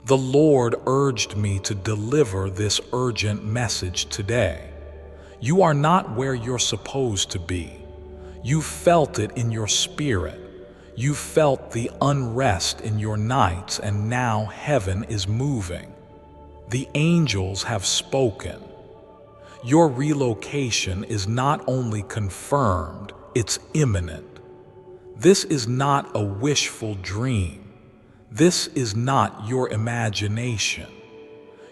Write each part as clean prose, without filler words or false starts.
The Lord urged me to deliver this urgent message today. You are not where you're supposed to be. You felt it in your spirit. You felt the unrest in your nights, and now heaven is moving. The angels have spoken. Your relocation is not only confirmed, it's imminent. This is not a wishful dream. This is not your imagination.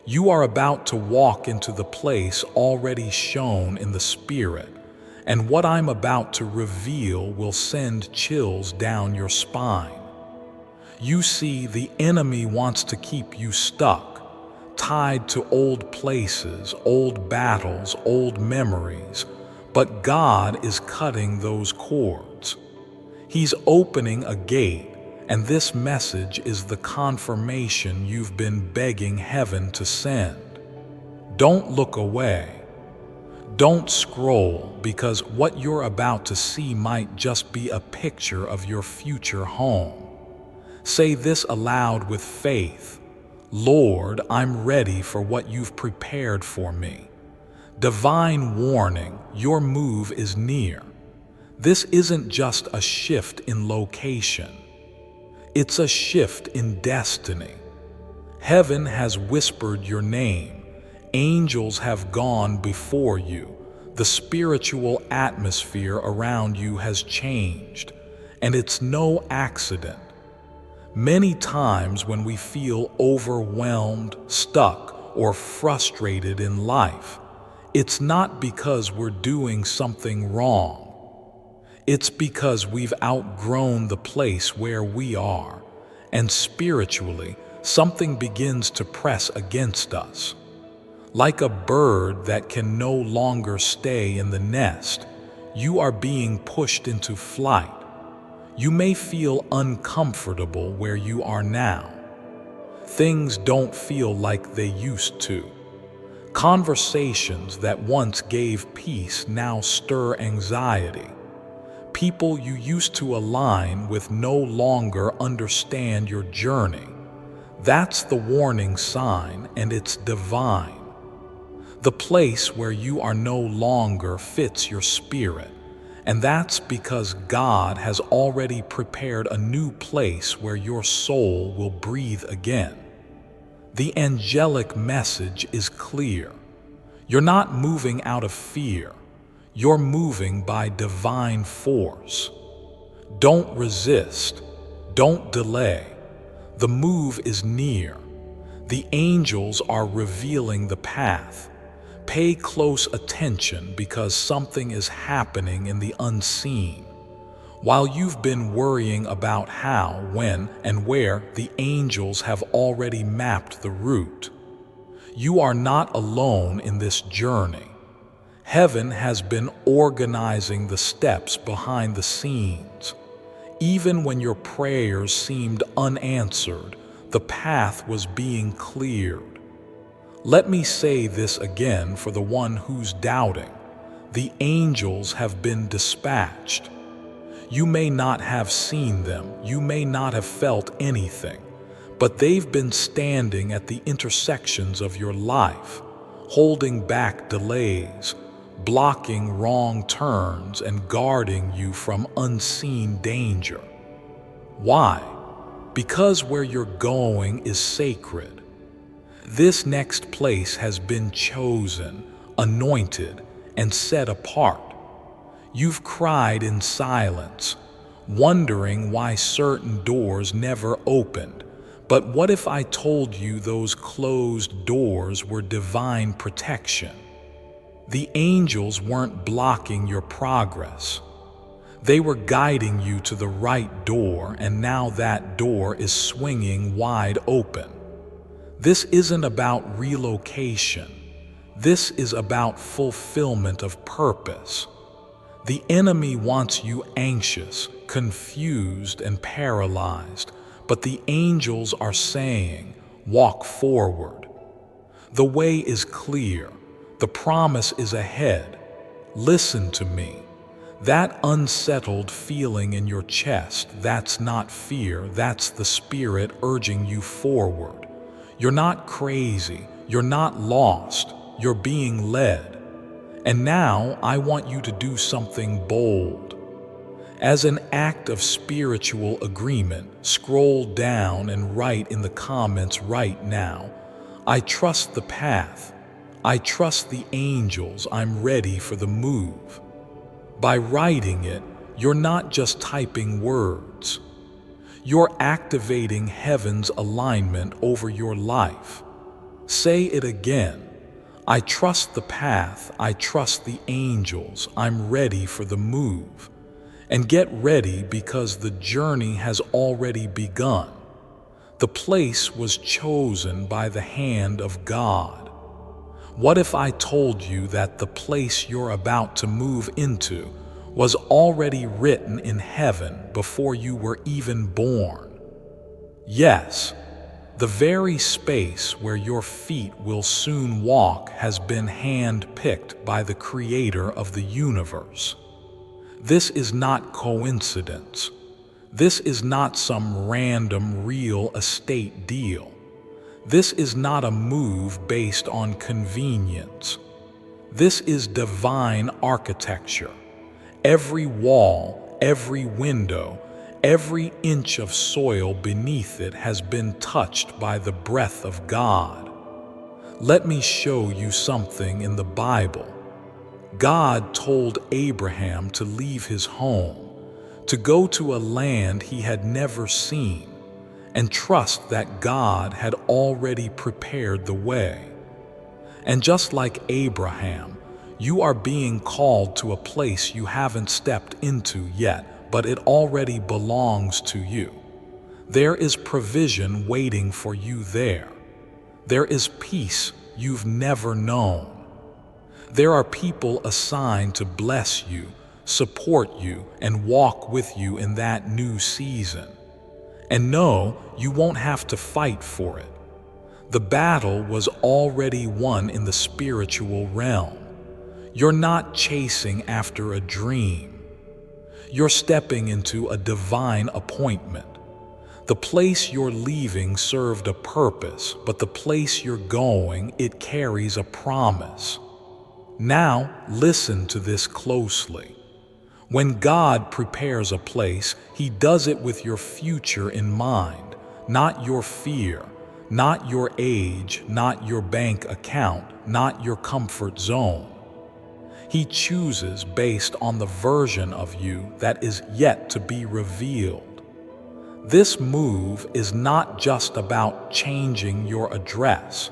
You are about to walk into the place already shown in the spirit, and what I'm about to reveal will send chills down your spine. You see, the enemy wants to keep you stuck, tied to old places, old battles, old memories, but God is cutting those cords. He's opening a gate, and this message is the confirmation you've been begging heaven to send. Don't look away. Don't scroll, because what you're about to see might just be a picture of your future home. Say this aloud with faith: Lord, I'm ready for what you've prepared for me. Divine warning, your move is near. This isn't just a shift in location. It's a shift in destiny. Heaven has whispered your name. Angels have gone before you. The spiritual atmosphere around you has changed, and it's no accident. Many times when we feel overwhelmed, stuck, or frustrated in life, it's not because we're doing something wrong. It's because we've outgrown the place where we are, and spiritually, something begins to press against us. Like a bird that can no longer stay in the nest, you are being pushed into flight. You may feel uncomfortable where you are now. Things don't feel like they used to. Conversations that once gave peace now stir anxiety. People you used to align with no longer understand your journey. That's the warning sign, and it's divine. The place where you are no longer fits your spirit, and that's because God has already prepared a new place where your soul will breathe again. The angelic message is clear. You're not moving out of fear. You're moving by divine force. Don't resist. Don't delay. The move is near. The angels are revealing the path. Pay close attention, because something is happening in the unseen. While you've been worrying about how, when, and where, the angels have already mapped the route. You are not alone in this journey. Heaven has been organizing the steps behind the scenes. Even when your prayers seemed unanswered, the path was being cleared. Let me say this again for the one who's doubting. The angels have been dispatched. You may not have seen them, you may not have felt anything, but they've been standing at the intersections of your life, holding back delays, blocking wrong turns, and guarding you from unseen danger. Why? Because where you're going is sacred. This next place has been chosen, anointed, and set apart. You've cried in silence, wondering why certain doors never opened. But what if I told you those closed doors were divine protection? The angels weren't blocking your progress. They were guiding you to the right door, and now that door is swinging wide open. This isn't about relocation. This is about fulfillment of purpose. The enemy wants you anxious, confused, and paralyzed, but the angels are saying, walk forward. The way is clear. The promise is ahead. Listen to me. That unsettled feeling in your chest, that's not fear, that's the Spirit urging you forward. You're not crazy. You're not lost. You're being led. And now I want you to do something bold. As an act of spiritual agreement, scroll down and write in the comments right now, I trust the path. I trust the angels. I'm ready for the move. By writing it, you're not just typing words. You're activating heaven's alignment over your life. Say it again. I trust the path. I trust the angels. I'm ready for the move. And get ready, because the journey has already begun. The place was chosen by the hand of God. What if I told you that the place you're about to move into was already written in heaven before you were even born? Yes, the very space where your feet will soon walk has been hand-picked by the Creator of the universe. This is not coincidence. This is not some random real estate deal. This is not a move based on convenience. This is divine architecture. Every wall, every window, every inch of soil beneath it has been touched by the breath of God. Let me show you something in the Bible. God told Abraham to leave his home, to go to a land he had never seen, and trust that God had already prepared the way. And just like Abraham, you are being called to a place you haven't stepped into yet, but it already belongs to you. There is provision waiting for you there. There is peace you've never known. There are people assigned to bless you, support you, and walk with you in that new season. And no, you won't have to fight for it. The battle was already won in the spiritual realm. You're not chasing after a dream. You're stepping into a divine appointment. The place you're leaving served a purpose, but the place you're going, it carries a promise. Now, listen to this closely. When God prepares a place, He does it with your future in mind, not your fear, not your age, not your bank account, not your comfort zone. He chooses based on the version of you that is yet to be revealed. This move is not just about changing your address.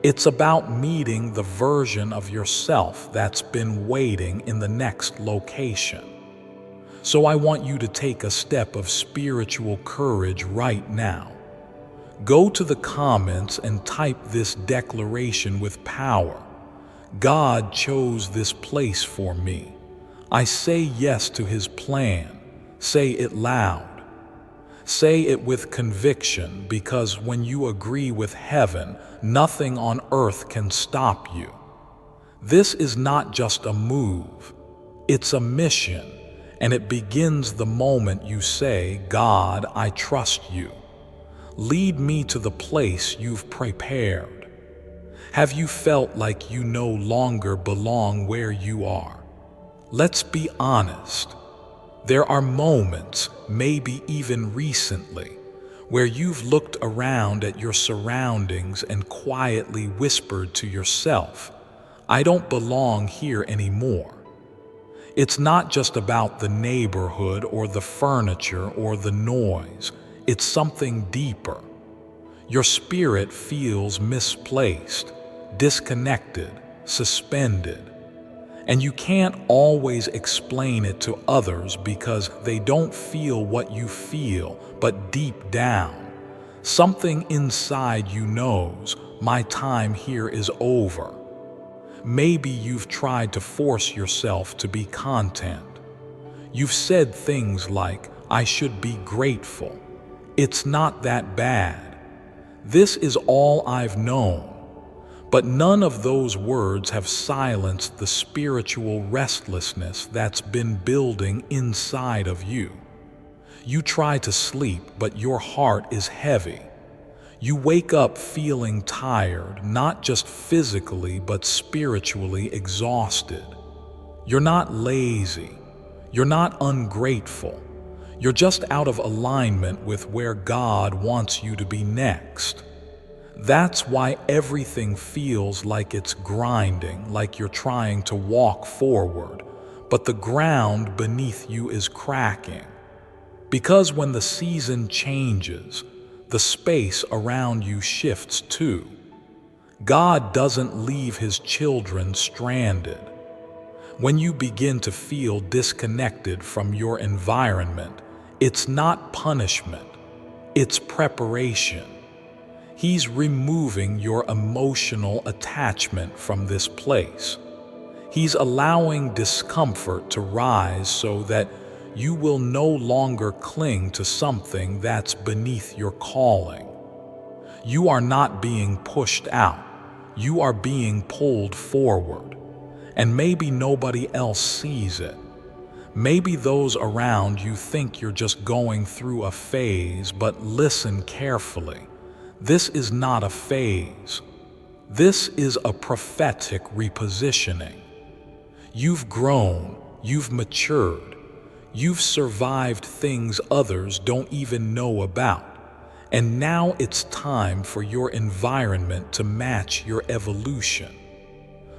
It's about meeting the version of yourself that's been waiting in the next location. So I want you to take a step of spiritual courage right now. Go to the comments and type this declaration with power. God chose this place for me. I say yes to His plan. Say it loud. Say it with conviction, because when you agree with heaven, nothing on earth can stop you. This is not just a move. It's a mission, and it begins the moment you say, God, I trust you. Lead me to the place you've prepared. Have you felt like you no longer belong where you are? Let's be honest. There are moments, maybe even recently, where you've looked around at your surroundings and quietly whispered to yourself, I don't belong here anymore. It's not just about the neighborhood or the furniture or the noise. It's something deeper. Your spirit feels misplaced, disconnected, suspended. And you can't always explain it to others because they don't feel what you feel, but deep down, something inside you knows, my time here is over. Maybe you've tried to force yourself to be content. You've said things like, I should be grateful. It's not that bad. This is all I've known. But none of those words have silenced the spiritual restlessness that's been building inside of you. You try to sleep, but your heart is heavy. You wake up feeling tired, not just physically, but spiritually exhausted. You're not lazy. You're not ungrateful. You're just out of alignment with where God wants you to be next. That's why everything feels like it's grinding, like you're trying to walk forward, but the ground beneath you is cracking. Because when the season changes, the space around you shifts too. God doesn't leave His children stranded. When you begin to feel disconnected from your environment, it's not punishment, it's preparation. He's removing your emotional attachment from this place. He's allowing discomfort to rise so that you will no longer cling to something that's beneath your calling. You are not being pushed out. You are being pulled forward. And maybe nobody else sees it. Maybe those around you think you're just going through a phase, but listen carefully. This is not a phase. This is a prophetic repositioning. You've grown, you've matured, you've survived things others don't even know about, and now it's time for your environment to match your evolution.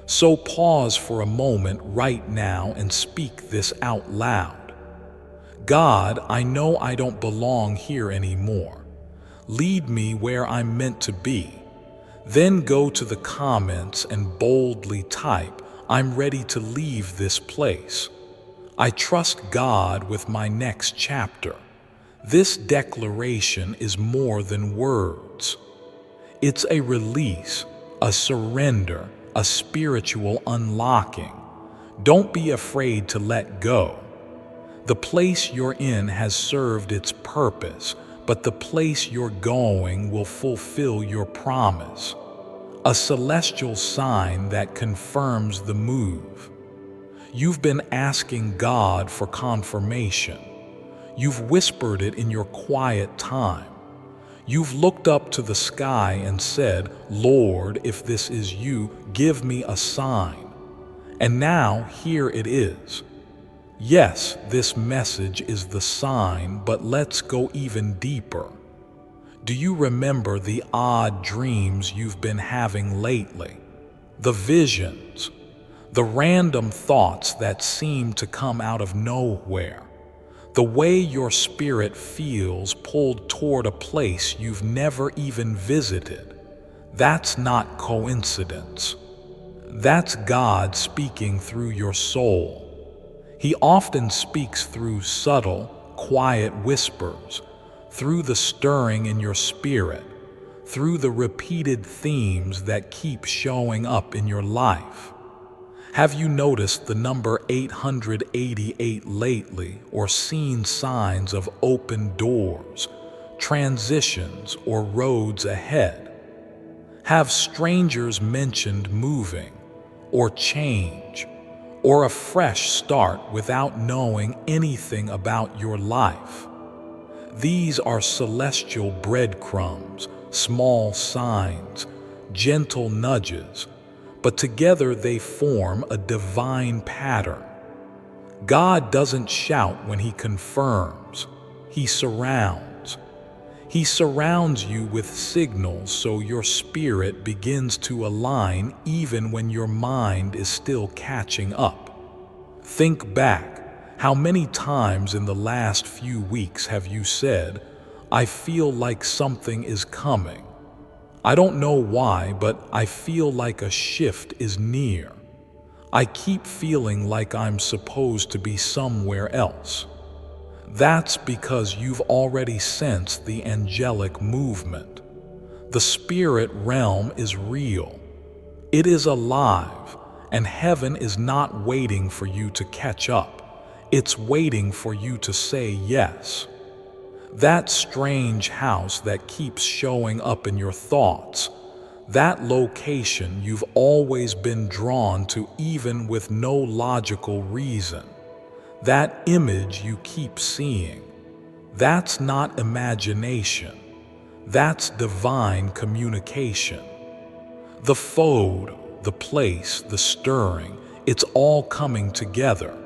So pause for a moment right now and speak this out loud. God, I know I don't belong here anymore. Lead me where I'm meant to be. Then go to the comments and boldly type, I'm ready to leave this place. I trust God with my next chapter. This declaration is more than words. It's a release, a surrender, a spiritual unlocking. Don't be afraid to let go. The place you're in has served its purpose, but the place you're going will fulfill your promise. A celestial sign that confirms the move. You've been asking God for confirmation. You've whispered it in your quiet time. You've looked up to the sky and said, Lord, if this is you, give me a sign. And now here it is. Yes, this message is the sign, but let's go even deeper. Do you remember the odd dreams you've been having lately? The visions, the random thoughts that seem to come out of nowhere. The way your spirit feels pulled toward a place you've never even visited. That's not coincidence. That's God speaking through your soul. He often speaks through subtle, quiet whispers, through the stirring in your spirit, through the repeated themes that keep showing up in your life. Have you noticed the number 888 lately, or seen signs of open doors, transitions, or roads ahead? Have strangers mentioned moving, or change, or a fresh start without knowing anything about your life? These are celestial breadcrumbs, small signs, gentle nudges, but together they form a divine pattern. God doesn't shout when He confirms. He surrounds. He surrounds you with signals so your spirit begins to align even when your mind is still catching up. Think back. How many times in the last few weeks have you said, I feel like something is coming? I don't know why, but I feel like a shift is near. I keep feeling like I'm supposed to be somewhere else. That's because you've already sensed the angelic movement. The spirit realm is real. It is alive, and heaven is not waiting for you to catch up. It's waiting for you to say yes. That strange house that keeps showing up in your thoughts, that location you've always been drawn to even with no logical reason, that image you keep seeing, that's not imagination. That's divine communication. The fold, the place, the stirring, it's all coming together.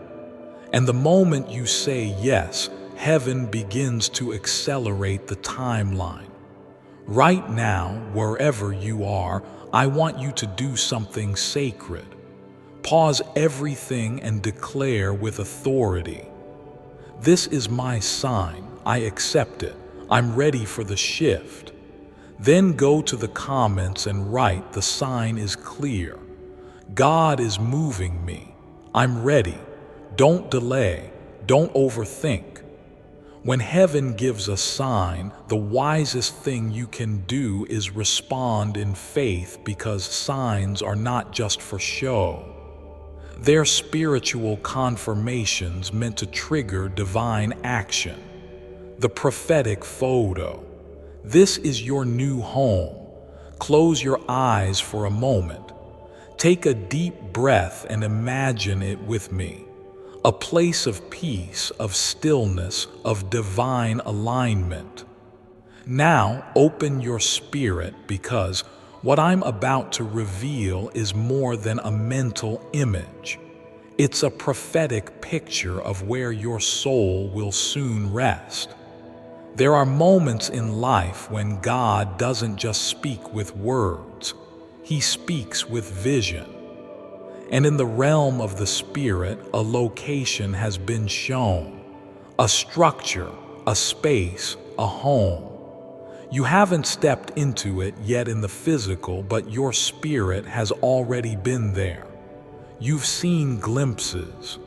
And the moment you say yes, heaven begins to accelerate the timeline. Right now, wherever you are, I want you to do something sacred. Pause everything and declare with authority. This is my sign. I accept it. I'm ready for the shift. Then go to the comments and write, the sign is clear. God is moving me. I'm ready. Don't delay. Don't overthink. When heaven gives a sign, the wisest thing you can do is respond in faith, because signs are not just for show. They're spiritual confirmations meant to trigger divine action. The prophetic photo. This is your new home. Close your eyes for a moment. Take a deep breath and imagine it with me. A place of peace, of stillness, of divine alignment. Now open your spirit, because what I'm about to reveal is more than a mental image. It's a prophetic picture of where your soul will soon rest. There are moments in life when God doesn't just speak with words, He speaks with vision. And in the realm of the spirit, a location has been shown, a structure, a space, a home. You haven't stepped into it yet in the physical, but your spirit has already been there. You've seen glimpses.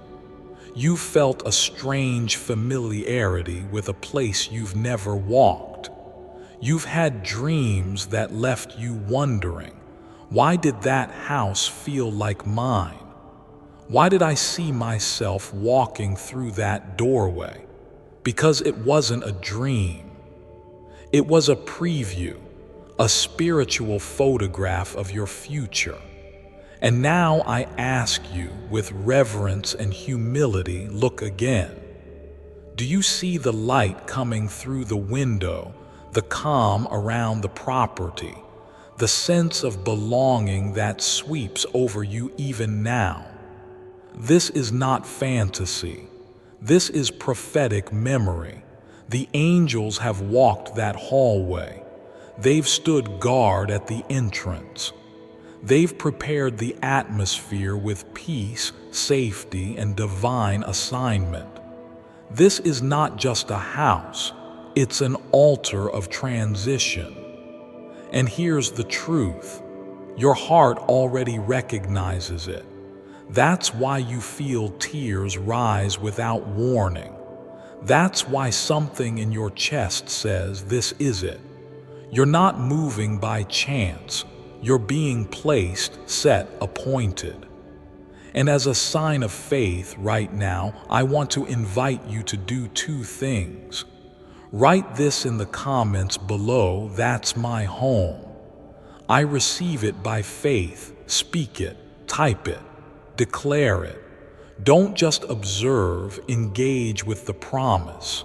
You've felt a strange familiarity with a place you've never walked. You've had dreams that left you wondering, why did that house feel like mine? Why did I see myself walking through that doorway? Because it wasn't a dream. It was a preview, a spiritual photograph of your future. And now I ask you, with reverence and humility, look again. Do you see the light coming through the window, the calm around the property, the sense of belonging that sweeps over you even now? This is not fantasy. This is prophetic memory. The angels have walked that hallway. They've stood guard at the entrance. They've prepared the atmosphere with peace, safety, and divine assignment. This is not just a house, it's an altar of transition. And here's the truth. Your heart already recognizes it. That's why you feel tears rise without warning. That's why something in your chest says, this is it. You're not moving by chance. You're being placed, set, appointed. And as a sign of faith right now, I want to invite you to do two things. Write this in the comments below, that's my home. I receive it by faith. Speak it, type it, declare it. Don't just observe, engage with the promise.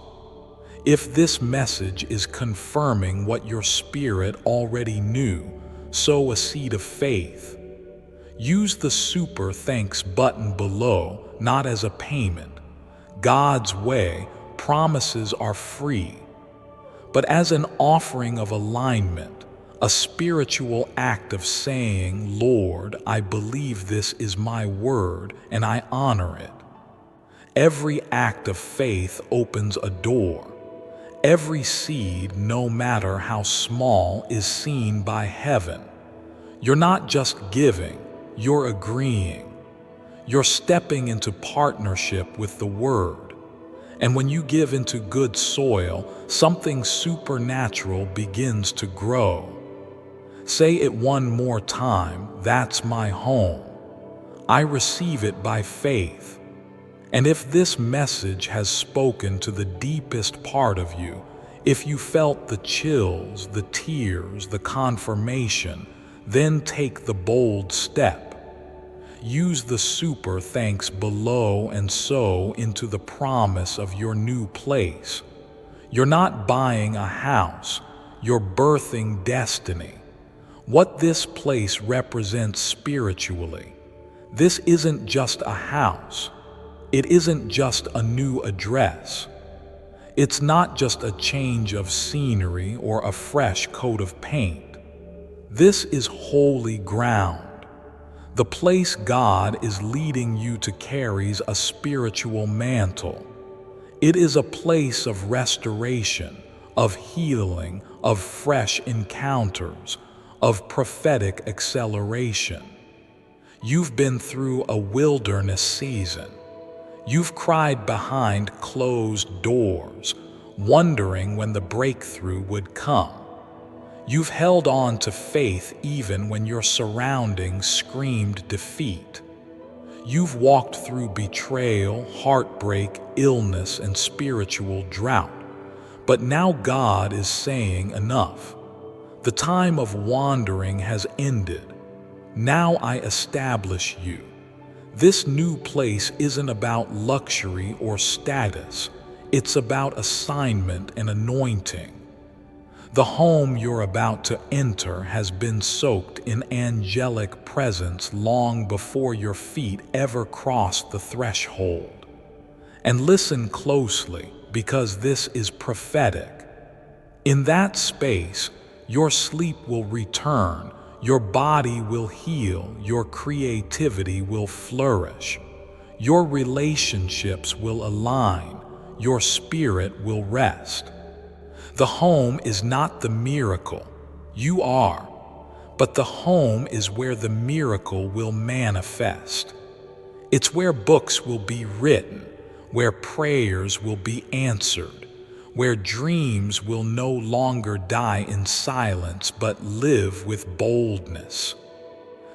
If this message is confirming what your spirit already knew, sow a seed of faith. Use the super thanks button below, not as a payment. God's way, promises are free, but as an offering of alignment, a spiritual act of saying, Lord, I believe this is my word and I honor it. Every act of faith opens a door. Every seed, no matter how small, is seen by heaven. You're not just giving, you're agreeing. You're stepping into partnership with the Word. And when you give into good soil, something supernatural begins to grow. Say it one more time, that's my home. I receive it by faith. And if this message has spoken to the deepest part of you, if you felt the chills, the tears, the confirmation, then take the bold step. Use the super thanks below and sow into the promise of your new place. You're not buying a house, your birthing destiny. What this place represents spiritually. This isn't just a house. It isn't just a new address. It's not just a change of scenery or a fresh coat of paint. This is holy ground. The place God is leading you to carries a spiritual mantle. It is a place of restoration, of healing, of fresh encounters, of prophetic acceleration. You've been through a wilderness season. You've cried behind closed doors, wondering when the breakthrough would come. You've held on to faith even when your surroundings screamed defeat. You've walked through betrayal, heartbreak, illness, and spiritual drought. But now God is saying enough. The time of wandering has ended. Now I establish you. This new place isn't about luxury or status. It's about assignment and anointing. The home you're about to enter has been soaked in angelic presence long before your feet ever crossed the threshold. And listen closely, because this is prophetic. In that space, your sleep will return, your body will heal, your creativity will flourish, your relationships will align, your spirit will rest. The home is not the miracle, you are, but the home is where the miracle will manifest. It's where books will be written, where prayers will be answered, where dreams will no longer die in silence but live with boldness.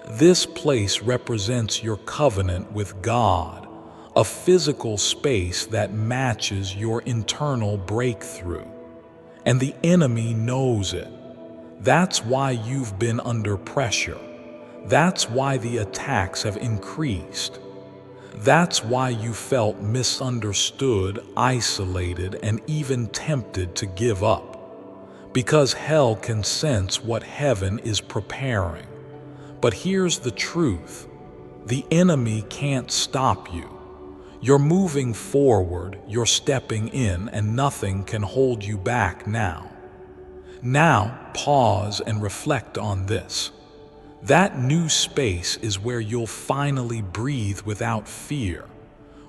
This place represents your covenant with God, a physical space that matches your internal breakthrough. And the enemy knows it. That's why you've been under pressure. That's why the attacks have increased. That's why you felt misunderstood, isolated, and even tempted to give up. Because hell can sense what heaven is preparing. But here's the truth. The enemy can't stop you. You're moving forward, you're stepping in, and nothing can hold you back now. Now, pause and reflect on this. That new space is where you'll finally breathe without fear,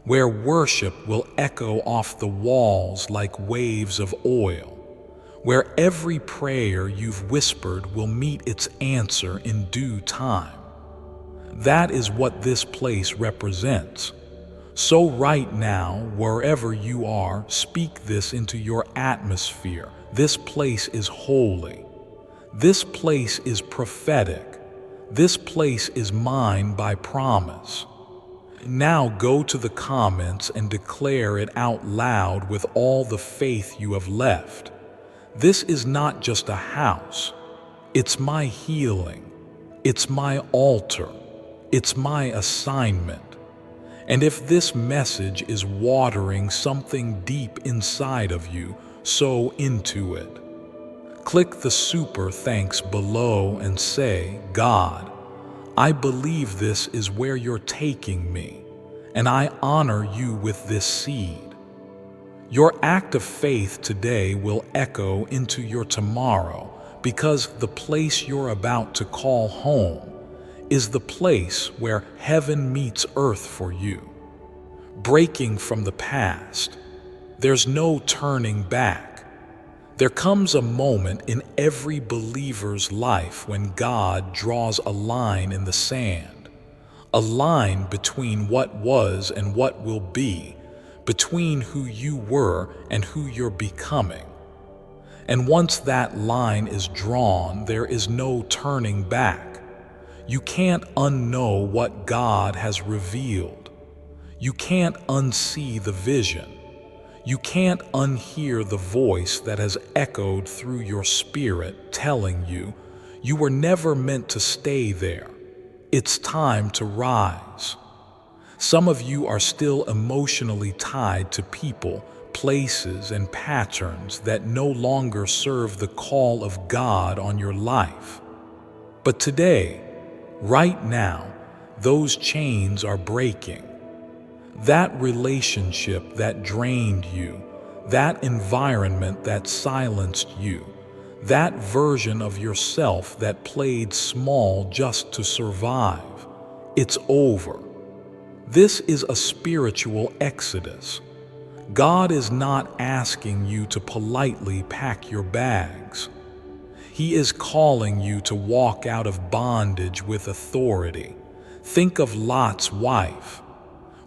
where worship will echo off the walls like waves of oil, where every prayer you've whispered will meet its answer in due time. That is what this place represents. So right now, wherever you are, speak this into your atmosphere. This place is holy. This place is prophetic. This place is mine by promise. Now go to the comments and declare it out loud with all the faith you have left. This is not just a house. It's my healing. It's my altar. It's my assignment. And if this message is watering something deep inside of you, sow into it. Click the super thanks below and say, God, I believe this is where you're taking me, and I honor you with this seed. Your act of faith today will echo into your tomorrow, because the place you're about to call home is the place where heaven meets earth for you. Breaking from the past, there's no turning back. There comes a moment in every believer's life when God draws a line in the sand, a line between what was and what will be, between who you were and who you're becoming. And once that line is drawn, there is no turning back. You can't unknow what God has revealed. You can't unsee the vision. You can't unhear the voice that has echoed through your spirit telling you, you were never meant to stay there. It's time to rise. Some of you are still emotionally tied to people, places, and patterns that no longer serve the call of God on your life. But today, right now, those chains are breaking. That relationship that drained you, that environment that silenced you, that version of yourself that played small just to survive, it's over. This is a spiritual exodus. God is not asking you to politely pack your bags. He is calling you to walk out of bondage with authority. Think of Lot's wife.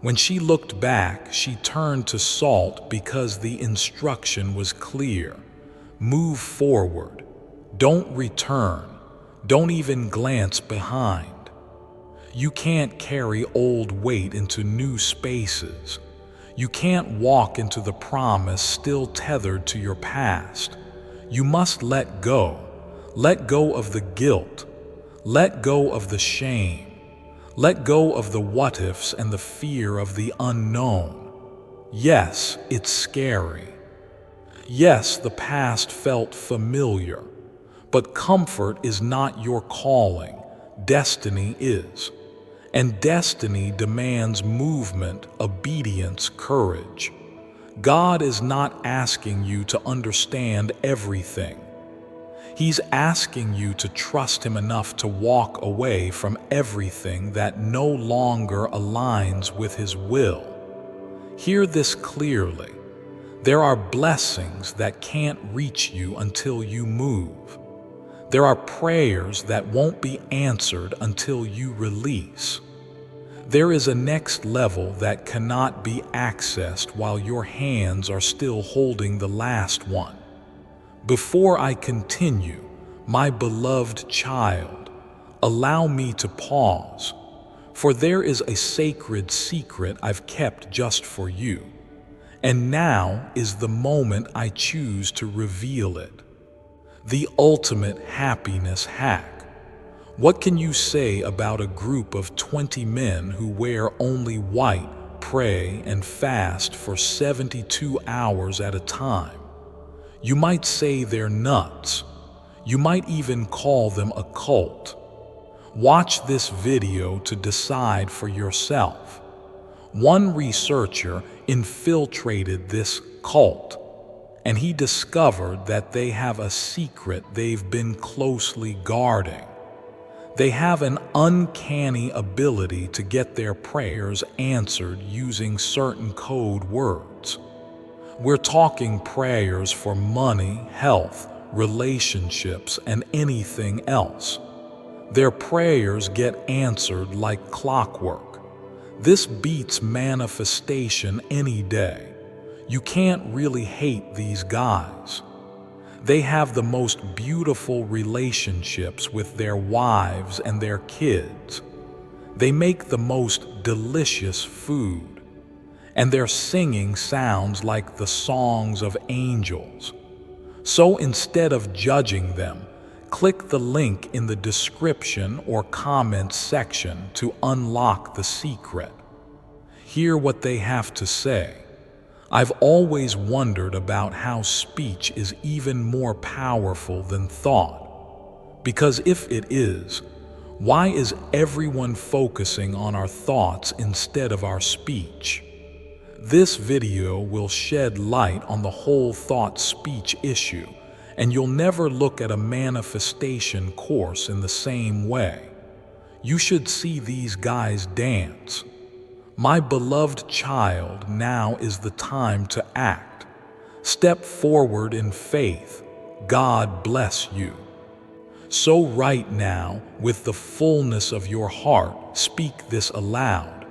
When she looked back, she turned to salt because the instruction was clear. Move forward. Don't return. Don't even glance behind. You can't carry old weight into new spaces. You can't walk into the promise still tethered to your past. You must let go. Let go of the guilt. Let go of the shame. Let go of the what-ifs and the fear of the unknown. Yes, it's scary. Yes, the past felt familiar. But comfort is not your calling. Destiny is. And destiny demands movement, obedience, courage. God is not asking you to understand everything. He's asking you to trust Him enough to walk away from everything that no longer aligns with His will. Hear this clearly. There are blessings that can't reach you until you move. There are prayers that won't be answered until you release. There is a next level that cannot be accessed while your hands are still holding the last one. Before I continue, my beloved child, allow me to pause, for there is a sacred secret I've kept just for you, and now is the moment I choose to reveal it. The ultimate happiness hack. What can you say about a group of 20 men who wear only white, pray, and fast for 72 hours at a time? You might say they're nuts. You might even call them a cult. Watch this video to decide for yourself. One researcher infiltrated this cult, and he discovered that they have a secret they've been closely guarding. They have an uncanny ability to get their prayers answered using certain code words. We're talking prayers for money, health, relationships, and anything else. Their prayers get answered like clockwork. This beats manifestation any day. You can't really hate these guys. They have the most beautiful relationships with their wives and their kids. They make the most delicious food. And their singing sounds like the songs of angels. So instead of judging them, click the link in the description or comments section to unlock the secret. Hear what they have to say. I've always wondered about how speech is even more powerful than thought. Because if it is, why is everyone focusing on our thoughts instead of our speech? This video will shed light on the whole thought-speech issue, and you'll never look at a manifestation course in the same way. You should see these guys dance. My beloved child, now is the time to act. Step forward in faith. God bless you. So right now, with the fullness of your heart, speak this aloud.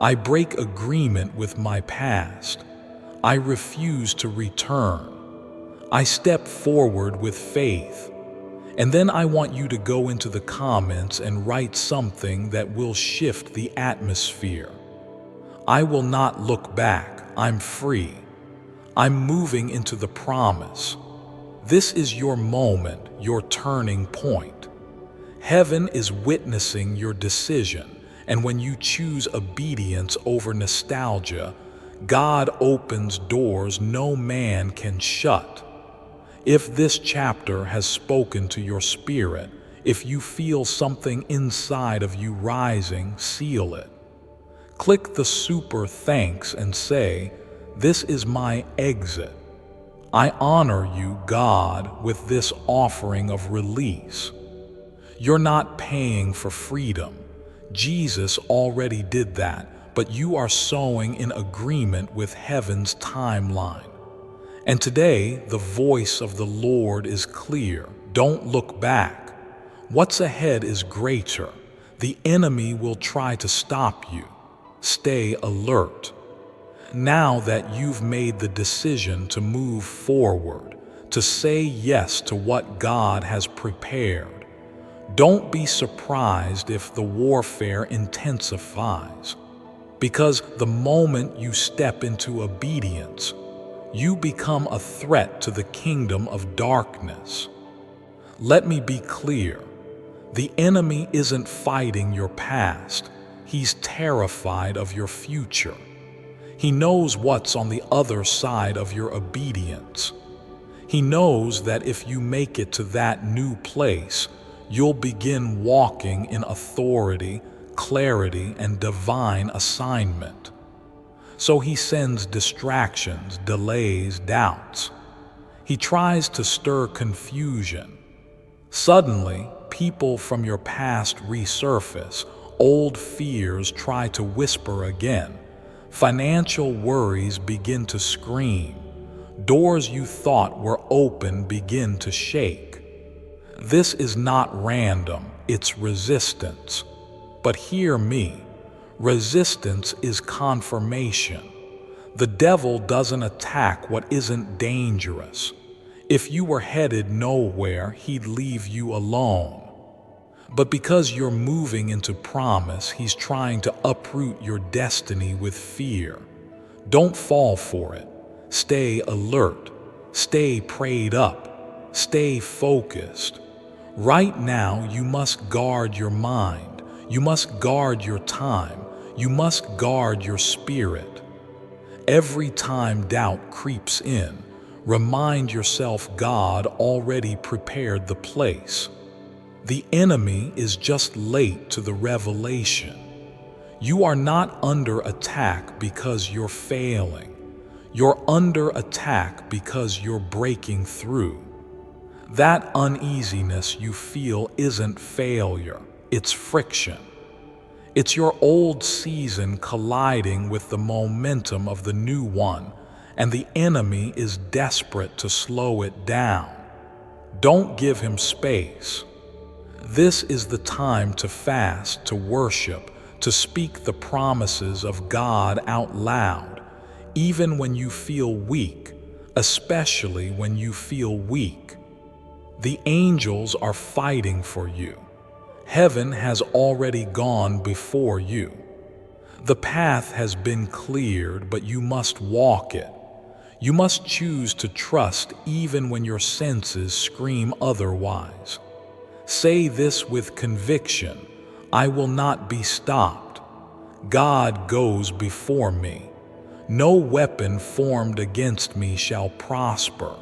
I break agreement with my past. I refuse to return. I step forward with faith. And then I want you to go into the comments and write something that will shift the atmosphere. I will not look back. I'm free. I'm moving into the promise. This is your moment, your turning point. Heaven is witnessing your decision. And when you choose obedience over nostalgia, God opens doors no man can shut. If this chapter has spoken to your spirit, if you feel something inside of you rising, seal it. Click the super thanks and say, "This is my exit. I honor you, God, with this offering of release." You're not paying for freedom. Jesus already did that, but you are sowing in agreement with heaven's timeline. And today, the voice of the Lord is clear. Don't look back. What's ahead is greater. The enemy will try to stop you. Stay alert. Now that you've made the decision to move forward, to say yes to what God has prepared, don't be surprised if the warfare intensifies. Because the moment you step into obedience, you become a threat to the kingdom of darkness. Let me be clear. The enemy isn't fighting your past. He's terrified of your future. He knows what's on the other side of your obedience. He knows that if you make it to that new place, you'll begin walking in authority, clarity, and divine assignment. So he sends distractions, delays, doubts. He tries to stir confusion. Suddenly, people from your past resurface. Old fears try to whisper again. Financial worries begin to scream. Doors you thought were open begin to shake. This is not random, it's resistance. But hear me, resistance is confirmation. The devil doesn't attack what isn't dangerous. If you were headed nowhere, he'd leave you alone. But because you're moving into promise, he's trying to uproot your destiny with fear. Don't fall for it. Stay alert. Stay prayed up. Stay focused. Right now, you must guard your mind. You must guard your time. You must guard your spirit. Every time doubt creeps in, remind yourself God already prepared the place. The enemy is just late to the revelation. You are not under attack because you're failing. You're under attack because you're breaking through. That uneasiness you feel isn't failure, it's friction. It's your old season colliding with the momentum of the new one, and the enemy is desperate to slow it down. Don't give him space. This is the time to fast, to worship, to speak the promises of God out loud, even when you feel weak, especially when you feel weak. The angels are fighting for you. Heaven has already gone before you. The path has been cleared, but you must walk it. You must choose to trust even when your senses scream otherwise. Say this with conviction: I will not be stopped. God goes before me. No weapon formed against me shall prosper.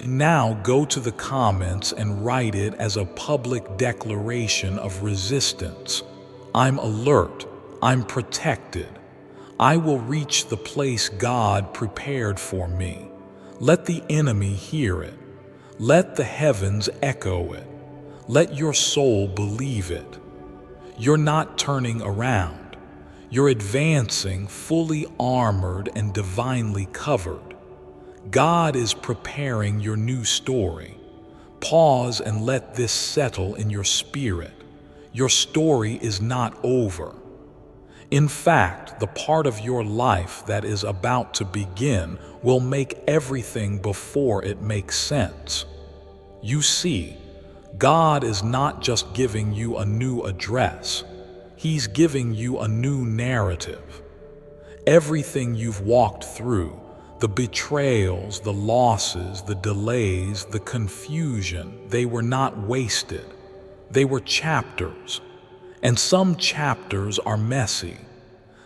Now go to the comments and write it as a public declaration of resistance. I'm alert. I'm protected. I will reach the place God prepared for me. Let the enemy hear it. Let the heavens echo it. Let your soul believe it. You're not turning around. You're advancing, fully armored and divinely covered. God is preparing your new story. Pause and let this settle in your spirit. Your story is not over. In fact, the part of your life that is about to begin will make everything before it makes sense. You see, God is not just giving you a new address. He's giving you a new narrative. Everything you've walked through, the betrayals, the losses, the delays, the confusion, they were not wasted. They were chapters. And some chapters are messy.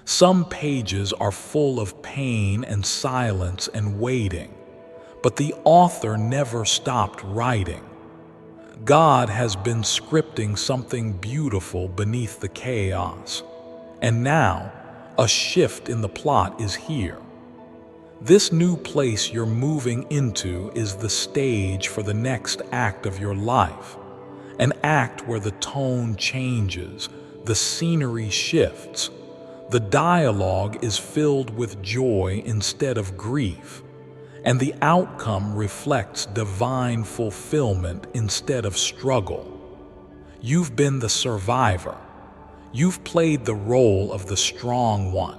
Some pages are full of pain and silence and waiting, but the author never stopped writing. God has been scripting something beautiful beneath the chaos, and now a shift in the plot is here. This new place you're moving into is the stage for the next act of your life, an act where the tone changes, the scenery shifts, the dialogue is filled with joy instead of grief, and the outcome reflects divine fulfillment instead of struggle. You've been the survivor. You've played the role of the strong one.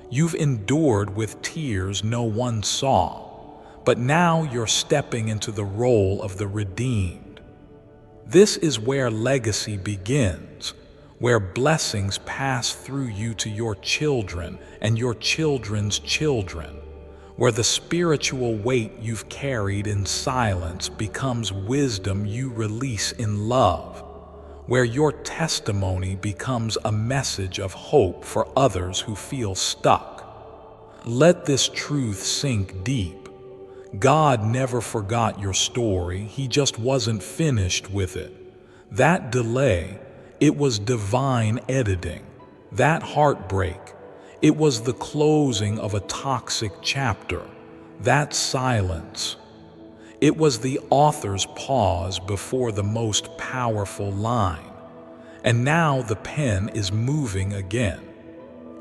You've endured with tears no one saw, but now you're stepping into the role of the redeemed. This is where legacy begins, where blessings pass through you to your children and your children's children, where the spiritual weight you've carried in silence becomes wisdom you release in love, where your testimony becomes a message of hope for others who feel stuck. Let this truth sink deep. God never forgot your story, He just wasn't finished with it. That delay, it was divine editing. That heartbreak, it was the closing of a toxic chapter. That silence, it was the author's pause before the most powerful line. And now the pen is moving again.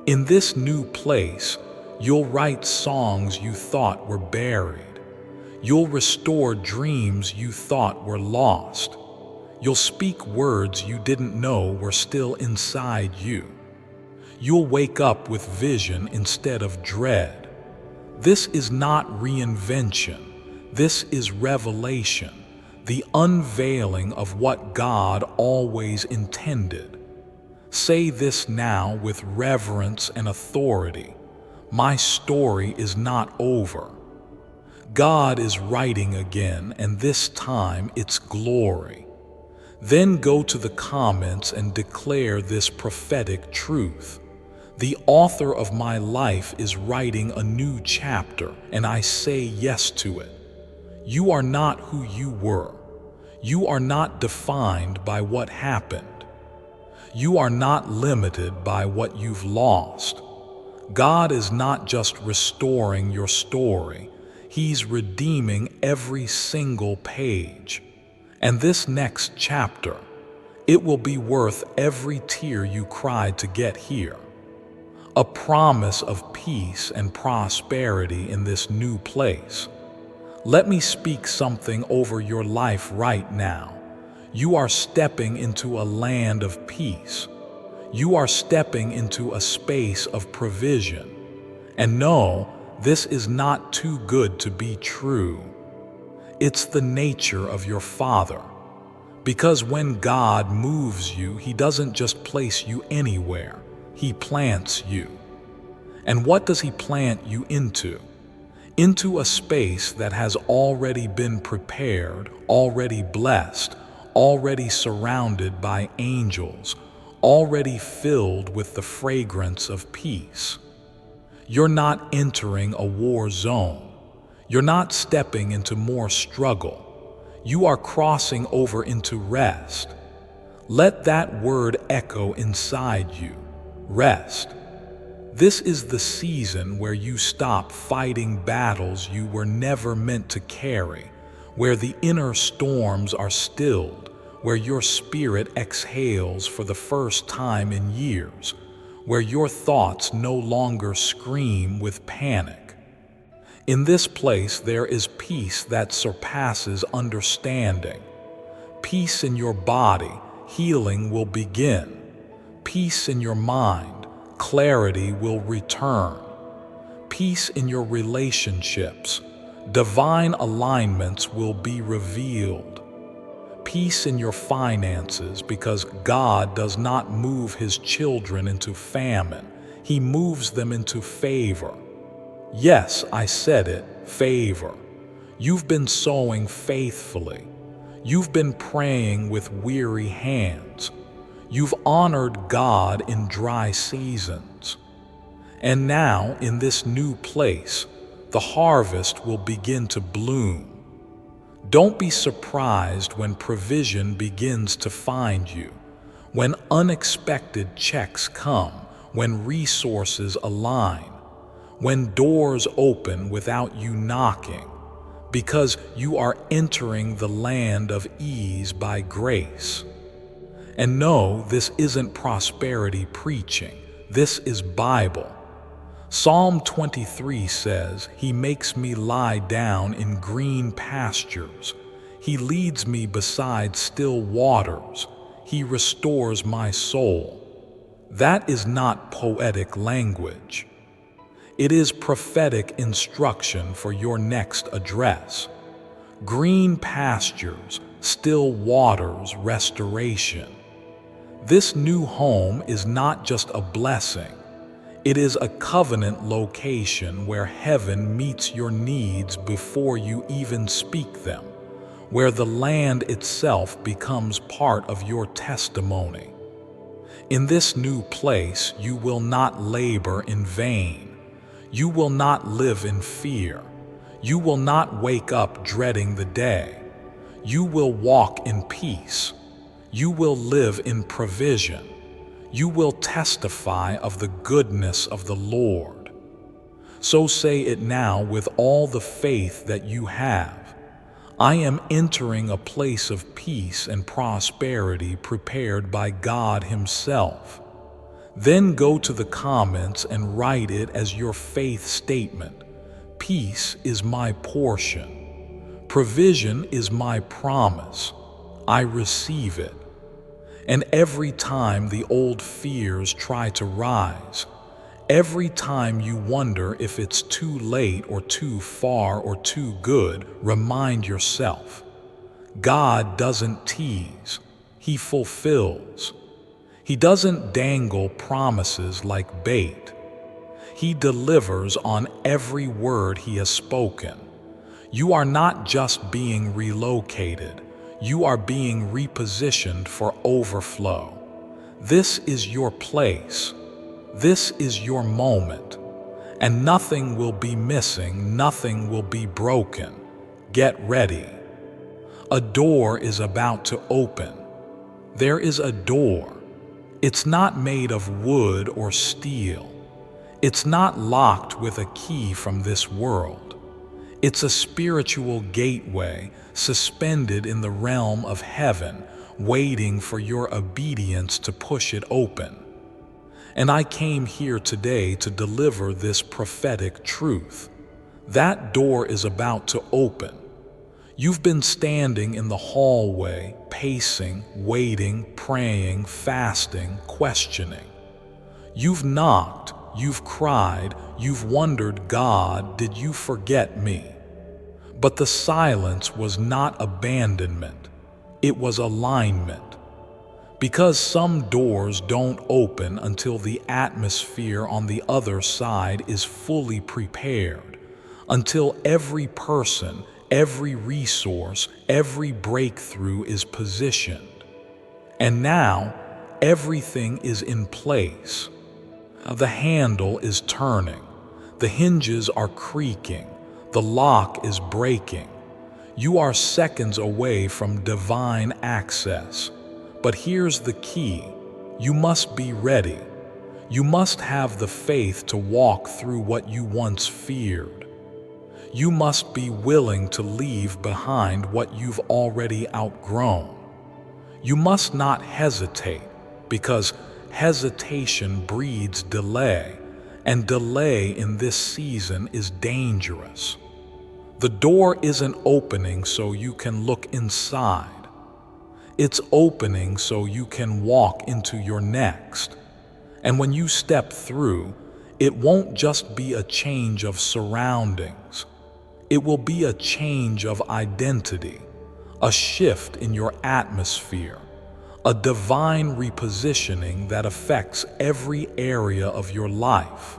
In this new place, you'll write songs you thought were buried. You'll restore dreams you thought were lost. You'll speak words you didn't know were still inside you. You'll wake up with vision instead of dread. This is not reinvention. This is revelation, the unveiling of what God always intended. Say this now with reverence and authority. My story is not over. God is writing again, and this time it's glory. Then go to the comments and declare this prophetic truth. The author of my life is writing a new chapter, and I say yes to it. You are not who you were. You are not defined by what happened. You are not limited by what you've lost. God is not just restoring your story. He's redeeming every single page. And this next chapter, it will be worth every tear you cried to get here. A promise of peace and prosperity in this new place. Let me speak something over your life right now. You are stepping into a land of peace. You are stepping into a space of provision. And no, this is not too good to be true. It's the nature of your Father. Because when God moves you, He doesn't just place you anywhere. He plants you. And what does He plant you into? Into a space that has already been prepared, already blessed, already surrounded by angels, already filled with the fragrance of peace. You're not entering a war zone. You're not stepping into more struggle. You are crossing over into rest. Let that word echo inside you. Rest. This is the season where you stop fighting battles you were never meant to carry, where the inner storms are stilled, where your spirit exhales for the first time in years, where your thoughts no longer scream with panic. In this place there is peace that surpasses understanding. Peace in your body, healing will begin. Peace in your mind, clarity will return. Peace in your relationships, divine alignments will be revealed. Peace in your finances, because God does not move His children into famine. He moves them into favor. Yes, I said it, favor. You've been sowing faithfully. You've been praying with weary hands. You've honored God in dry seasons. And now, in this new place, the harvest will begin to bloom. Don't be surprised when provision begins to find you, when unexpected checks come, when resources align, when doors open without you knocking, because you are entering the land of ease by grace. And no, this isn't prosperity preaching. This is Bible. Psalm 23 says, "He makes me lie down in green pastures. He leads me beside still waters. He restores my soul." That is not poetic language. It is prophetic instruction for your next address. Green pastures, still waters, restoration. This new home is not just a blessing. It is a covenant location where heaven meets your needs before you even speak them, where the land itself becomes part of your testimony. In this new place, you will not labor in vain. You will not live in fear. You will not wake up dreading the day. You will walk in peace. You will live in provision. You will testify of the goodness of the Lord. So say it now with all the faith that you have. I am entering a place of peace and prosperity prepared by God Himself. Then go to the comments and write it as your faith statement. Peace is my portion. Provision is my promise. I receive it. And every time the old fears try to rise, every time you wonder if it's too late or too far or too good, remind yourself, God doesn't tease, He fulfills. He doesn't dangle promises like bait. He delivers on every word He has spoken. You are not just being relocated. You are being repositioned for overflow. This is your place. This is your moment. And nothing will be missing, nothing will be broken. Get ready. A door is about to open. There is a door. It's not made of wood or steel. It's not locked with a key from this world. It's a spiritual gateway suspended in the realm of heaven, waiting for your obedience to push it open. And I came here today to deliver this prophetic truth. That door is about to open. You've been standing in the hallway, pacing, waiting, praying, fasting, questioning. You've knocked, you've cried, you've wondered, God, did you forget me? But the silence was not abandonment, it was alignment. Because some doors don't open until the atmosphere on the other side is fully prepared, until every person, every resource, every breakthrough is positioned. And now, everything is in place. The handle is turning, the hinges are creaking, the lock is breaking. You are seconds away from divine access. But here's the key. You must be ready. You must have the faith to walk through what you once feared. You must be willing to leave behind what you've already outgrown. You must not hesitate, because hesitation breeds delay, and delay in this season is dangerous. The door isn't opening so you can look inside. It's opening so you can walk into your next. And when you step through, it won't just be a change of surroundings. It will be a change of identity, a shift in your atmosphere, a divine repositioning that affects every area of your life.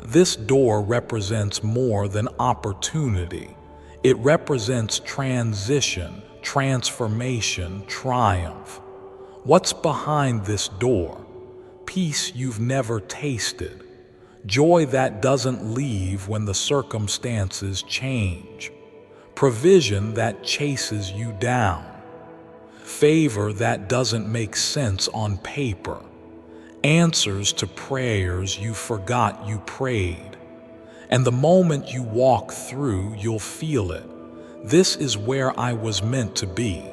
This door represents more than opportunity. It represents transition, transformation, triumph. What's behind this door? Peace you've never tasted, joy that doesn't leave when the circumstances change, provision that chases you down, favor that doesn't make sense on paper, answers to prayers you forgot you prayed. And the moment you walk through, you'll feel it. This is where I was meant to be.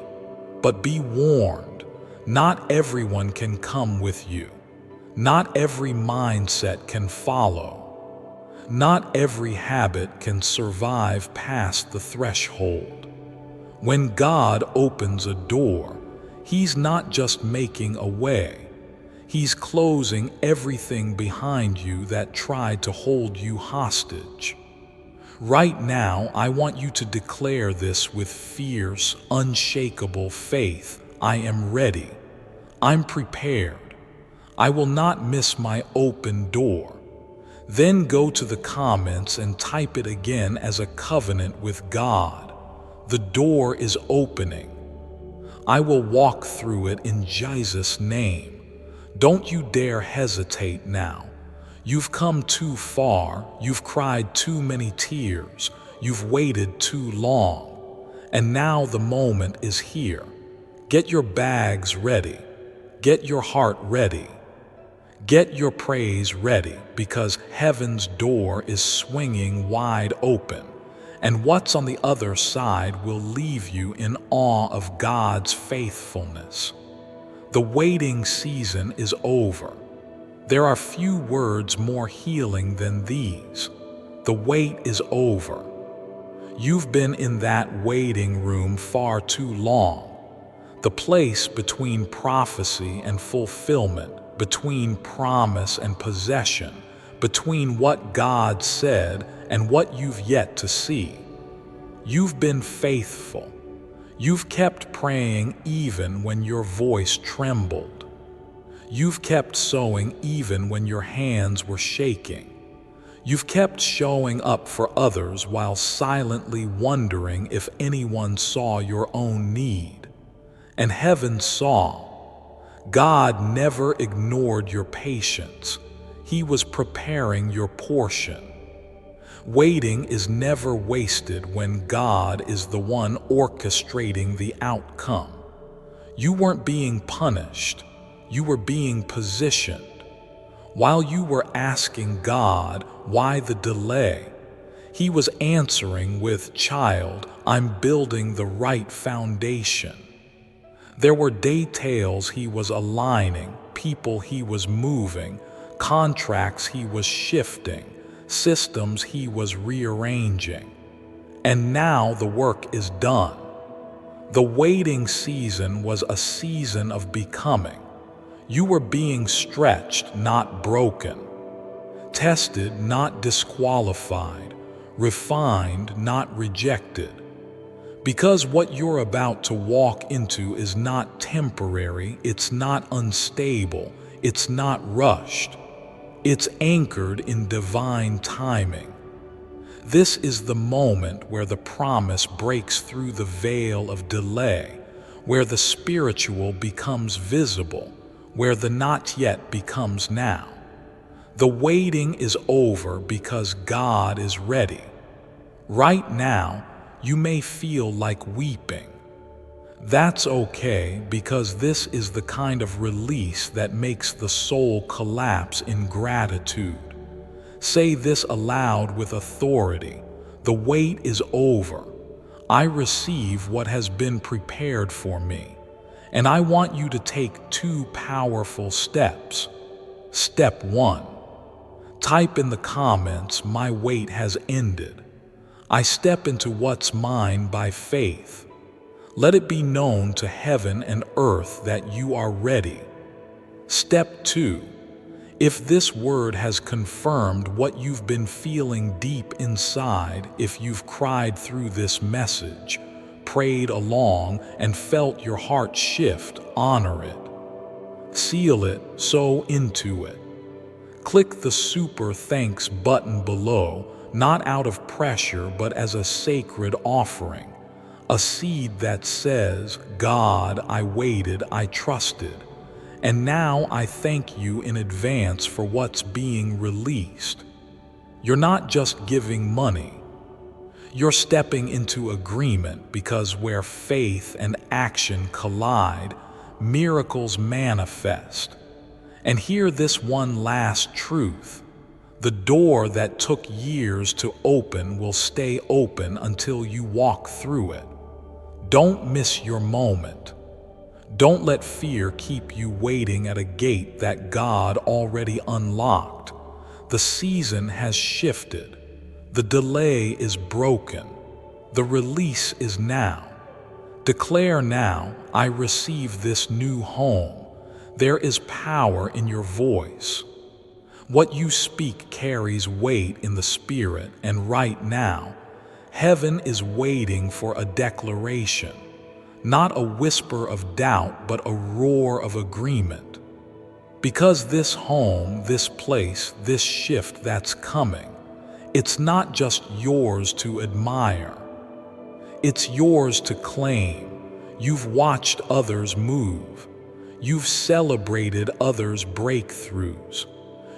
But be warned, not everyone can come with you. Not every mindset can follow. Not every habit can survive past the threshold. When God opens a door, He's not just making a way. He's closing everything behind you that tried to hold you hostage. Right now, I want you to declare this with fierce, unshakable faith. I am ready. I'm prepared. I will not miss my open door. Then go to the comments and type it again as a covenant with God. The door is opening. I will walk through it in Jesus' name. Don't you dare hesitate now. You've come too far. You've cried too many tears. You've waited too long. And now the moment is here. Get your bags ready. Get your heart ready. Get your praise ready, because heaven's door is swinging wide open. And what's on the other side will leave you in awe of God's faithfulness. The waiting season is over. There are few words more healing than these. The wait is over. You've been in that waiting room far too long. The place between prophecy and fulfillment, between promise and possession, between what God said and what you've yet to see. You've been faithful. You've kept praying even when your voice trembled. You've kept sowing even when your hands were shaking. You've kept showing up for others while silently wondering if anyone saw your own need. And heaven saw. God never ignored your patience. He was preparing your portion. Waiting is never wasted when God is the one orchestrating the outcome. You weren't being punished. You were being positioned. While you were asking God, why the delay? He was answering with, child, I'm building the right foundation. There were details He was aligning, people He was moving, contracts He was shifting, systems He was rearranging. And now the work is done. The waiting season was a season of becoming. You were being stretched, not broken. Tested, not disqualified. Refined, not rejected. Because what you're about to walk into is not temporary, it's not unstable, it's not rushed. It's anchored in divine timing. This is the moment where the promise breaks through the veil of delay, where the spiritual becomes visible, where the not yet becomes now. The waiting is over because God is ready. Right now, you may feel like weeping. That's okay, because this is the kind of release that makes the soul collapse in gratitude. Say this aloud with authority. The wait is over. I receive what has been prepared for me. And I want you to take 2 powerful steps. Step 1. Type in the comments, my wait has ended. I step into what's mine by faith. Let it be known to heaven and earth that you are ready. Step 2. If this word has confirmed what you've been feeling deep inside, if you've cried through this message, prayed along, and felt your heart shift, honor it. Seal it, sow into it. Click the super thanks button below, not out of pressure but as a sacred offering. A seed that says, God, I waited, I trusted. And now I thank you in advance for what's being released. You're not just giving money. You're stepping into agreement, because where faith and action collide, miracles manifest. And hear this one last truth. The door that took years to open will stay open until you walk through it. Don't miss your moment. Don't let fear keep you waiting at a gate that God already unlocked. The season has shifted. The delay is broken. The release is now. Declare now, I receive this new home. There is power in your voice. What you speak carries weight in the spirit, and right now, heaven is waiting for a declaration. Not a whisper of doubt, but a roar of agreement. Because this home, this place, this shift that's coming, it's not just yours to admire. It's yours to claim. You've watched others move. You've celebrated others' breakthroughs.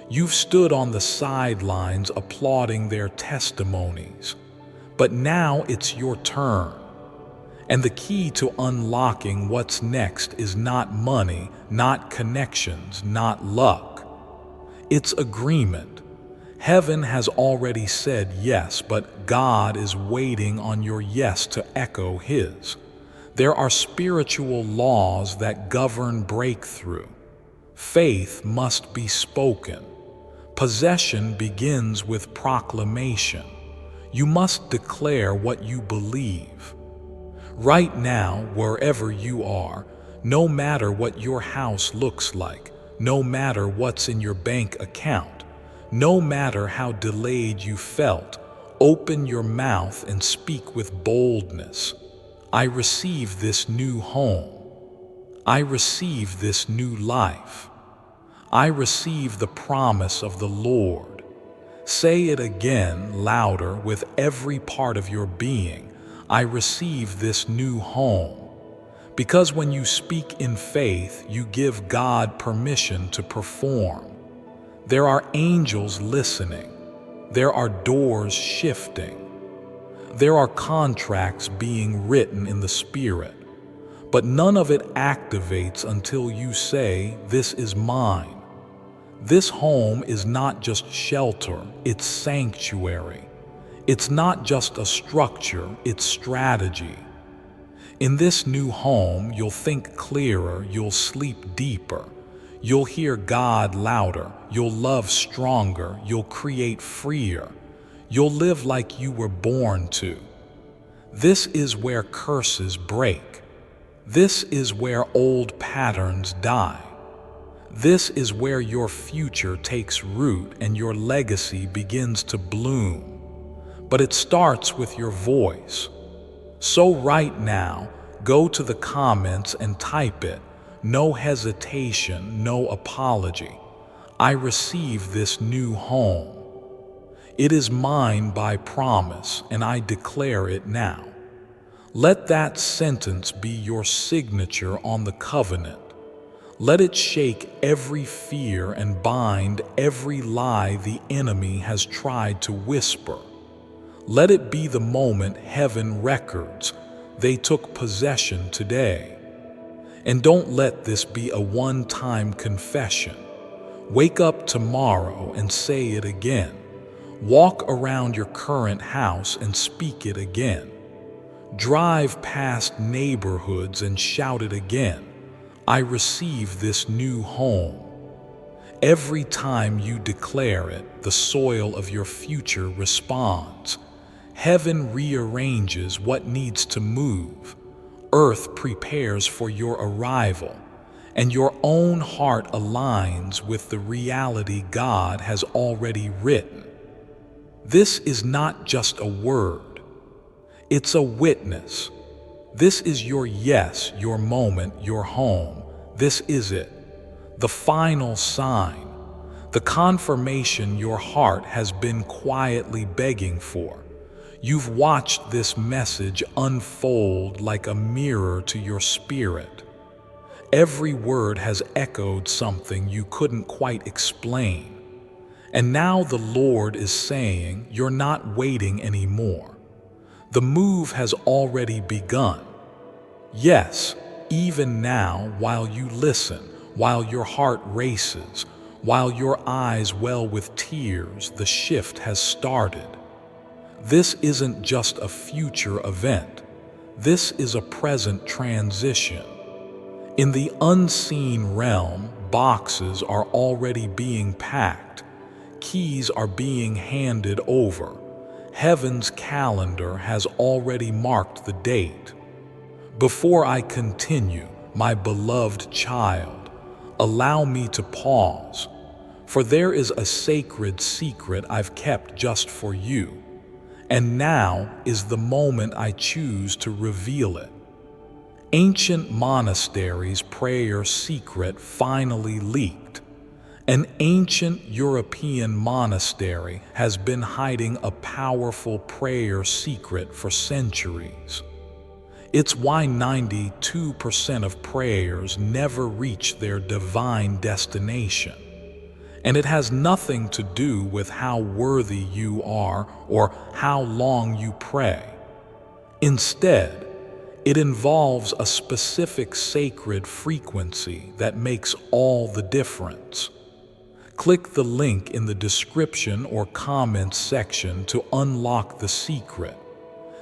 You've stood on the sidelines applauding their testimonies. But now it's your turn. And the key to unlocking what's next is not money, not connections, not luck. It's agreement. Heaven has already said yes, but God is waiting on your yes to echo His. There are spiritual laws that govern breakthrough. Faith must be spoken. Possession begins with proclamation. You must declare what you believe. Right now, wherever you are, no matter what your house looks like, no matter what's in your bank account, no matter how delayed you felt, open your mouth and speak with boldness. I receive this new home. I receive this new life. I receive the promise of the Lord. Say it again, louder, with every part of your being. I receive this new home. Because when you speak in faith, you give God permission to perform. There are angels listening. There are doors shifting. There are contracts being written in the Spirit. But none of it activates until you say, "This is mine." This home is not just shelter, it's sanctuary. It's not just a structure, it's strategy. In this new home, you'll think clearer, you'll sleep deeper, you'll hear God louder, you'll love stronger, you'll create freer, you'll live like you were born to. This is where curses break. This is where old patterns die. This is where your future takes root and your legacy begins to bloom. But it starts with your voice. So right now, go to the comments and type it. No hesitation, no apology. I receive this new home. It is mine by promise, and I declare it now. Let that sentence be your signature on the covenant. Let it shake every fear and bind every lie the enemy has tried to whisper. Let it be the moment heaven records. They took possession today. And don't let this be a one-time confession. Wake up tomorrow and say it again. Walk around your current house and speak it again. Drive past neighborhoods and shout it again. I receive this new home. Every time you declare it, the soil of your future responds. Heaven rearranges what needs to move. Earth prepares for your arrival, and your own heart aligns with the reality God has already written. This is not just a word. It's a witness. This is your yes, your moment, your home. This is it. The final sign. The confirmation your heart has been quietly begging for. You've watched this message unfold like a mirror to your spirit. Every word has echoed something you couldn't quite explain. And now the Lord is saying, you're not waiting anymore. The move has already begun. Yes, even now, while you listen, while your heart races, while your eyes well with tears, the shift has started. This isn't just a future event. This is a present transition. In the unseen realm, boxes are already being packed. Keys are being handed over. Heaven's calendar has already marked the date. Before I continue, my beloved child, allow me to pause, for there is a sacred secret I've kept just for you, and now is the moment I choose to reveal it. Ancient monasteries' prayer secret finally leaked. An ancient European monastery has been hiding a powerful prayer secret for centuries. It's why 92% of prayers never reach their divine destination. And it has nothing to do with how worthy you are or how long you pray. Instead, it involves a specific sacred frequency that makes all the difference. Click the link in the description or comments section to unlock the secret.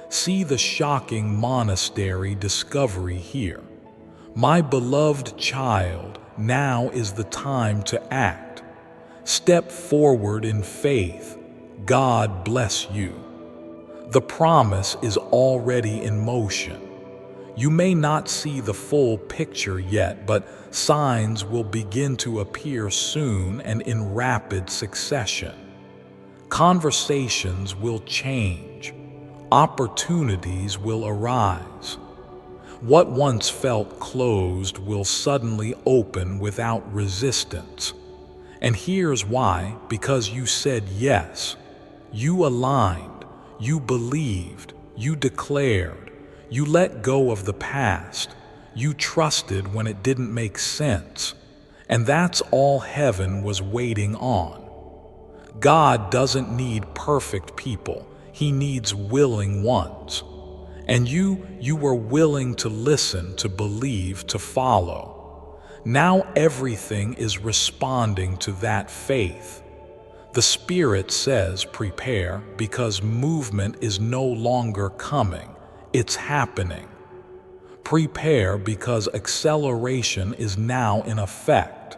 See the shocking monastery discovery here. My beloved child, now is the time to act. Step forward in faith. God bless you. The promise is already in motion. You may not see the full picture yet, but signs will begin to appear soon and in rapid succession. Conversations will change. Opportunities will arise. What once felt closed will suddenly open without resistance. And here's why: because you said yes. You aligned, you believed, you declared, you let go of the past, you trusted when it didn't make sense. And that's all heaven was waiting on. God doesn't need perfect people. He needs willing ones. And you were willing to listen, to believe, to follow. Now everything is responding to that faith. The Spirit says prepare, because movement is no longer coming, it's happening. Prepare because acceleration is now in effect.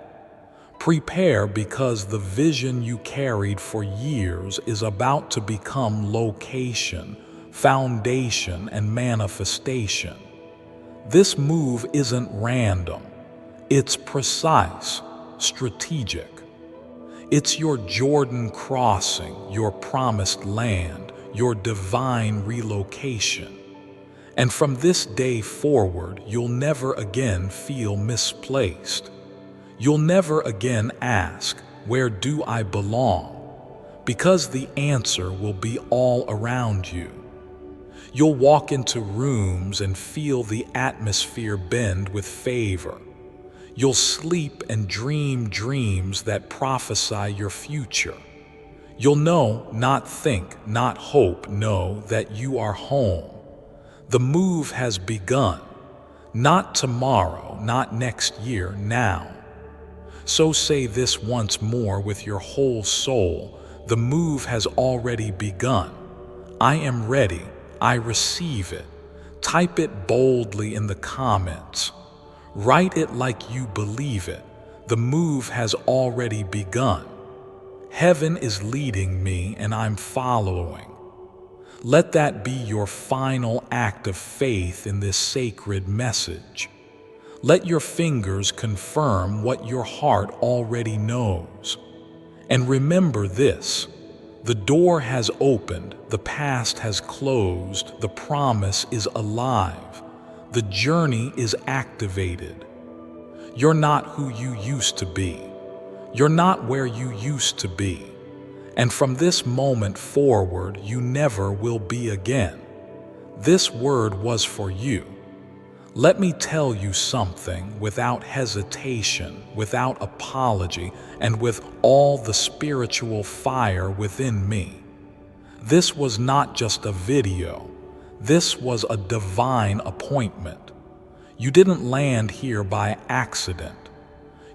Prepare because the vision you carried for years is about to become location, foundation, and manifestation. This move isn't random. It's precise, strategic. It's your Jordan crossing, your promised land, your divine relocation. And from this day forward, you'll never again feel misplaced. You'll never again ask, where do I belong? Because the answer will be all around you. You'll walk into rooms and feel the atmosphere bend with favor. You'll sleep and dream dreams that prophesy your future. You'll know, not think, not hope, know that you are home. The move has begun. Not tomorrow, not next year, now. So say this once more with your whole soul: the move has already begun. I am ready. I receive it. Type it boldly in the comments. Write it like you believe it. The move has already begun. Heaven is leading me and I'm following. Let that be your final act of faith in this sacred message. Let your fingers confirm what your heart already knows. And remember this: the door has opened, the past has closed, the promise is alive, the journey is activated. You're not who you used to be. You're not where you used to be. And from this moment forward, you never will be again. This word was for you. Let me tell you something without hesitation, without apology, and with all the spiritual fire within me. This was not just a video. This was a divine appointment. You didn't land here by accident.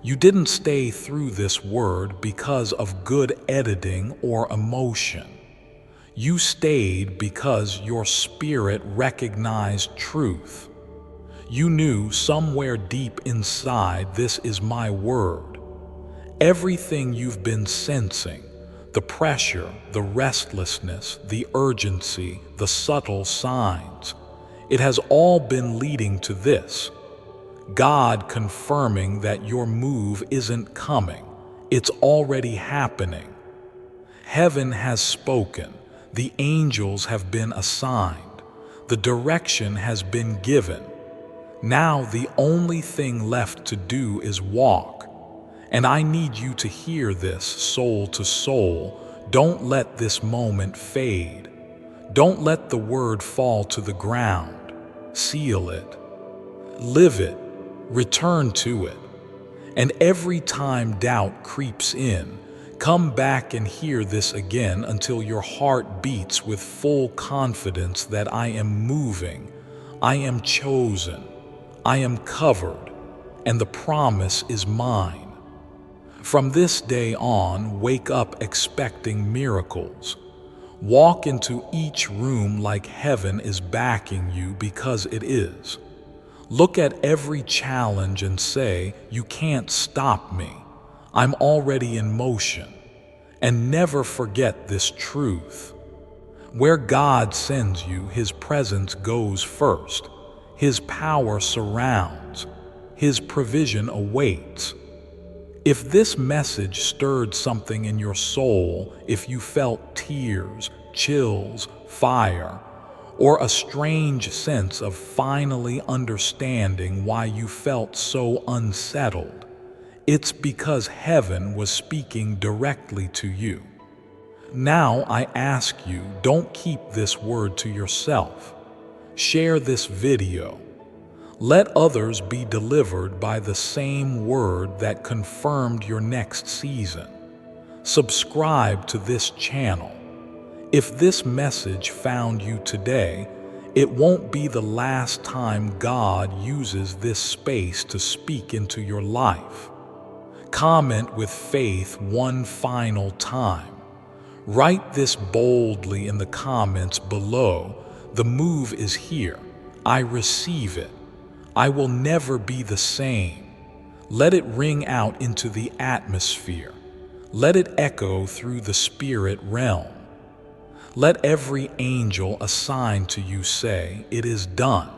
You didn't stay through this word because of good editing or emotion. You stayed because your spirit recognized truth. You knew somewhere deep inside, this is my word. Everything you've been sensing, the pressure, the restlessness, the urgency, the subtle signs, it has all been leading to this. God confirming that your move isn't coming, it's already happening. Heaven has spoken, the angels have been assigned, the direction has been given. Now the only thing left to do is walk. And I need you to hear this soul to soul. Don't let this moment fade. Don't let the word fall to the ground. Seal it. Live it. Return to it. And every time doubt creeps in, come back and hear this again until your heart beats with full confidence that I am moving, I am chosen, I am covered, and the promise is mine. From this day on, wake up expecting miracles. Walk into each room like heaven is backing you, because it is. Look at every challenge and say, you can't stop me. I'm already in motion. And never forget this truth. Where God sends you, His presence goes first. His power surrounds. His provision awaits. If this message stirred something in your soul, if you felt tears, chills, fire, or a strange sense of finally understanding why you felt so unsettled, it's because heaven was speaking directly to you. Now I ask you, don't keep this word to yourself. Share this video. Let others be delivered by the same word that confirmed your next season. Subscribe to this channel. If this message found you today, it won't be the last time God uses this space to speak into your life. Comment with faith one final time. Write this boldly in the comments below. The move is here. I receive it. I will never be the same. Let it ring out into the atmosphere. Let it echo through the spirit realm. Let every angel assigned to you say, it is done.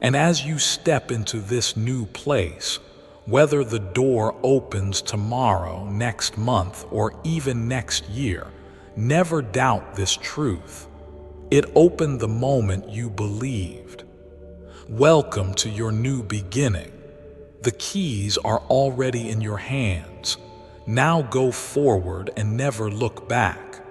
And as you step into this new place, whether the door opens tomorrow, next month, or even next year, never doubt this truth. It opened the moment you believed. Welcome to your new beginning. The keys are already in your hands. Now go forward and never look back.